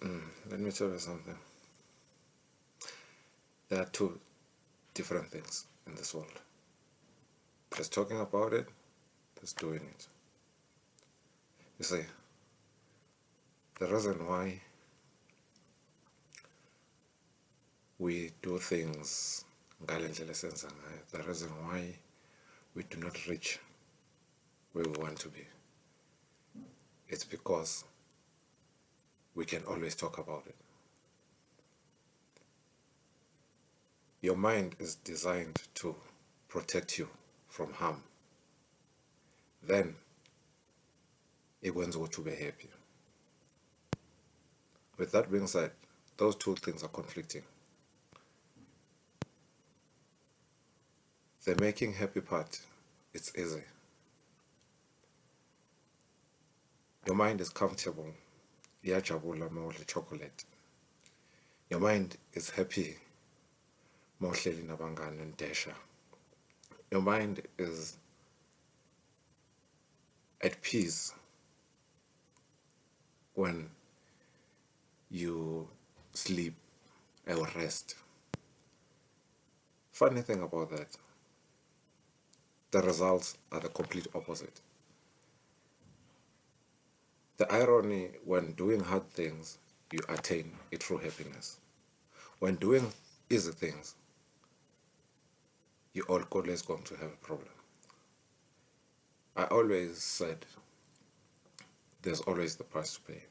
Let me tell you something. There are two different things in this world. There's talking about it, there's doing it. You see, the reason why we do things, the reason why we do not reach where we want to be, it's because we can always talk about it. Your mind is designed to protect you from harm. Then it wants you to be happy. With that being said, those two things are conflicting. The making happy part, it's easy. Your mind is comfortable. Iyajabula mawudla chocolate. Your mind is happy mawuhleli nabangani ndesha. Your mind is at peace when you sleep or rest. Funny thing about that, the results are the complete opposite. The irony, when doing hard things, you attain it through happiness. When doing easy things, you're always going to have a problem. I always said there's always the price to pay.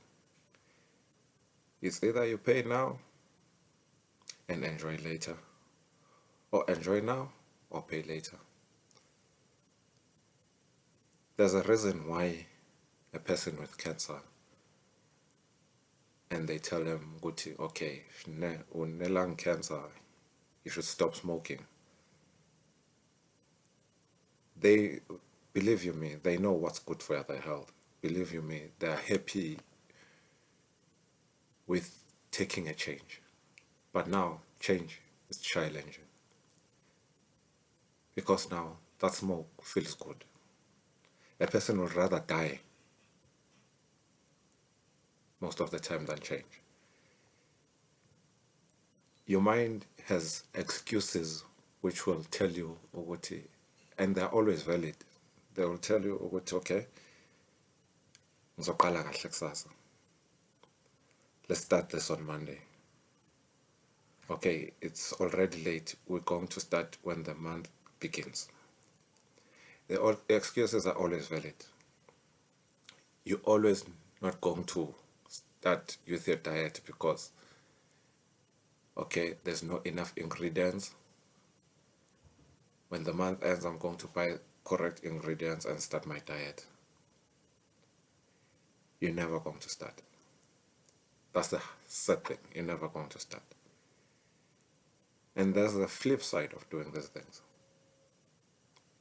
It's either you pay now and enjoy later, or enjoy now or pay later. There's a reason why a person with cancer, and they tell them, okay, lung cancer, you should stop smoking. They, believe you me, they know what's good for their health. Believe you me, they're happy with taking a change. But now, change is challenging. Because now, that smoke feels good. A person would rather die most of the time than change. Your mind has excuses which will tell you, and they're always valid. They will tell you, okay, let's start this on Monday. Okay, it's already late. We're going to start when the month begins. The excuses are always valid. You're always not going to start with your diet because, okay, there's not enough ingredients. When the month ends, I'm going to buy correct ingredients and start my diet. You're never going to start. That's the sad thing. You're never going to start. And there's the flip side of doing these things.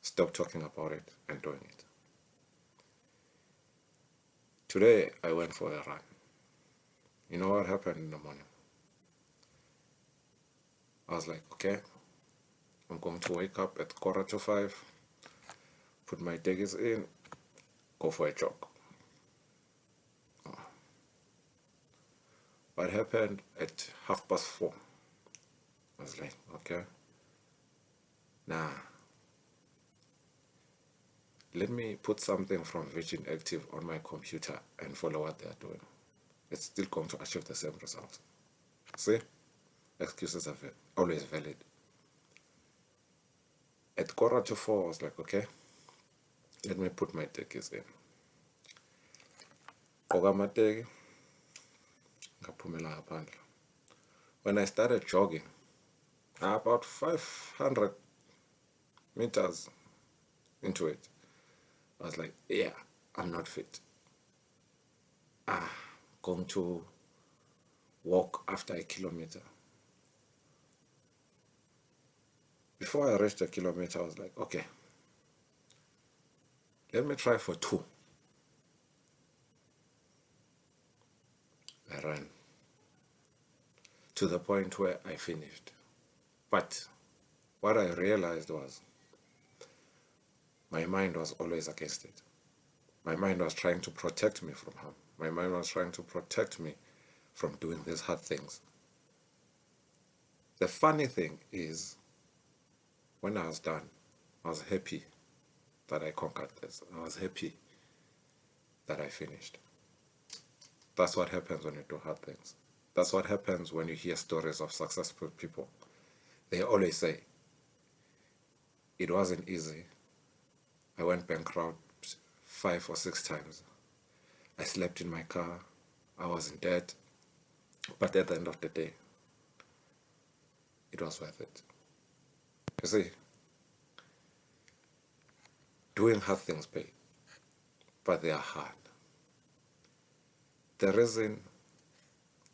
Stop talking about it and doing it. Today, I went for a run. You know what happened in the morning? I was like, okay, I'm going to wake up at 4:45, put my diggies in, go for a jog. What happened at 4:30? I was like, okay, nah. Let me put something from Virgin Active on my computer and follow what they're doing. It's still going to achieve the same results. See? Excuses are always valid. At 4:45, I was like, okay, let me put my tickets in. When I started jogging, about 500 meters into it, I was like, yeah, I'm not fit. Going to walk after a kilometer. Before I reached a kilometer, I was like, okay, let me try for 2. I ran to the point where I finished. But what I realized was my mind was always against it. My mind was trying to protect me from harm. My mind was trying to protect me from doing these hard things. The funny thing is, when I was done, I was happy that I conquered this. I was happy that I finished. That's what happens when you do hard things. That's what happens when you hear stories of successful people. They always say, it wasn't easy. I went bankrupt 5 or 6 times. I slept in my car. I was in debt. But at the end of the day, it was worth it. You see, doing hard things pay, but they are hard. The reason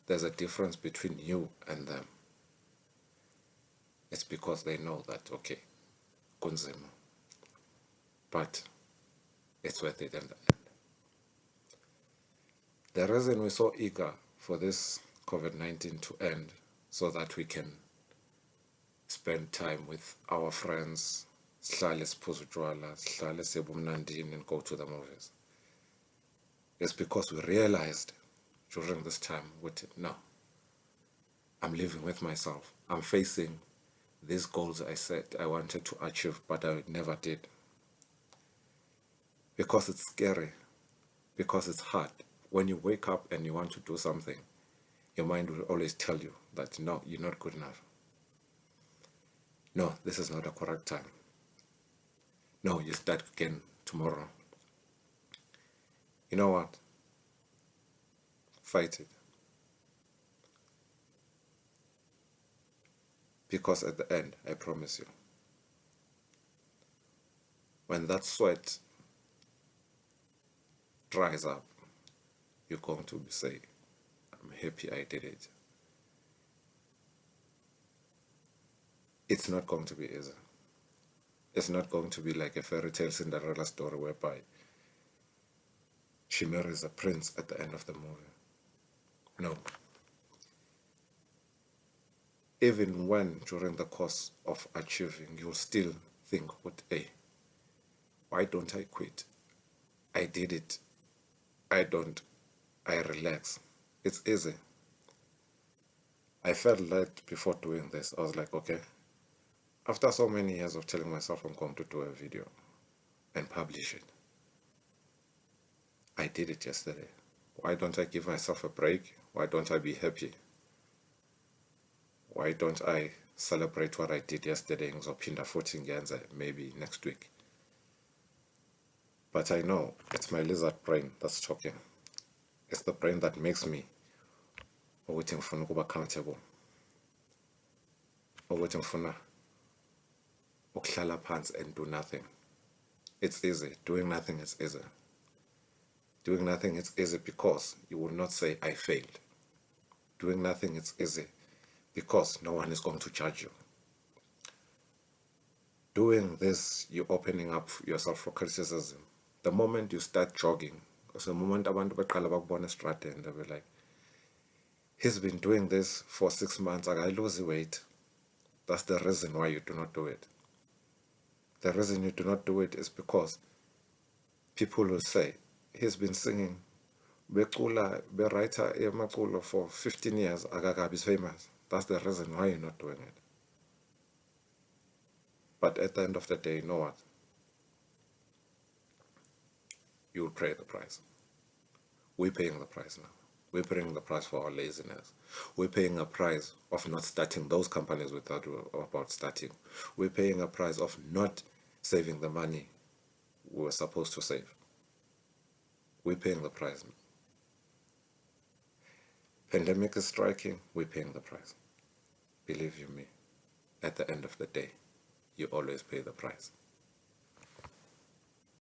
there's a difference between you and them, it's because they know that, okay, kunzima, but it's worth it in the end. The reason we're so eager for this COVID-19 to end so that we can spend time with our friends, sihlale siphuza utshwala, sihlale siye ebumnandini, and go to the movies, it's because we realized during this time, no, I'm living with myself. I'm facing these goals I said I wanted to achieve, but I never did. Because it's scary, because it's hard. When you wake up and you want to do something, your mind will always tell you that, no, you're not good enough. No, this is not the correct time. No, you start again tomorrow. You know what? Fight it. Because at the end, I promise you, when that sweat dries up, you're going to say, I'm happy I did it. It's not going to be easy. It's not going to be like a fairy tale Cinderella story whereby she marries a prince at the end of the movie. No. Even when during the course of achieving, you'll still think, hey, why don't I quit? I did it. I relax. It's easy. I felt light before doing this. I was like, okay, after so many years of telling myself I'm going to do a video and publish it, I did it yesterday. Why don't I give myself a break? Why don't I be happy? Why don't I celebrate what I did yesterday and ngizophinda futhi ngiyenze maybe next week? But I know it's my lizard brain that's talking. It's the brain that makes me ukuthi ngifuna ukuba accountable, ukuthi ngifuna ukuhlala phansi and do nothing. It's easy. Doing nothing is easy. Doing nothing is easy because you will not say I failed. Doing nothing is easy because no one is going to judge you. Doing this, you're opening up yourself for criticism. The moment you start jogging, because the moment abantu beqala bakubona estradeni, they'll be like, he's been doing this for 6 months, I lose weight. That's the reason why you do not do it. The reason you do not do it is because people will say, he's been singing, becula, be writer emaculo for 15 years, is famous. That's the reason why you're not doing it. But at the end of the day, you know what? You will pay the price. We're paying the price now. We're paying the price for our laziness. We're paying a price of not starting those companies we thought we were about starting. We're paying a price of not saving the money we were supposed to save. We're paying the price. Pandemic is striking, we're paying the price. Believe you me, at the end of the day, you always pay the price.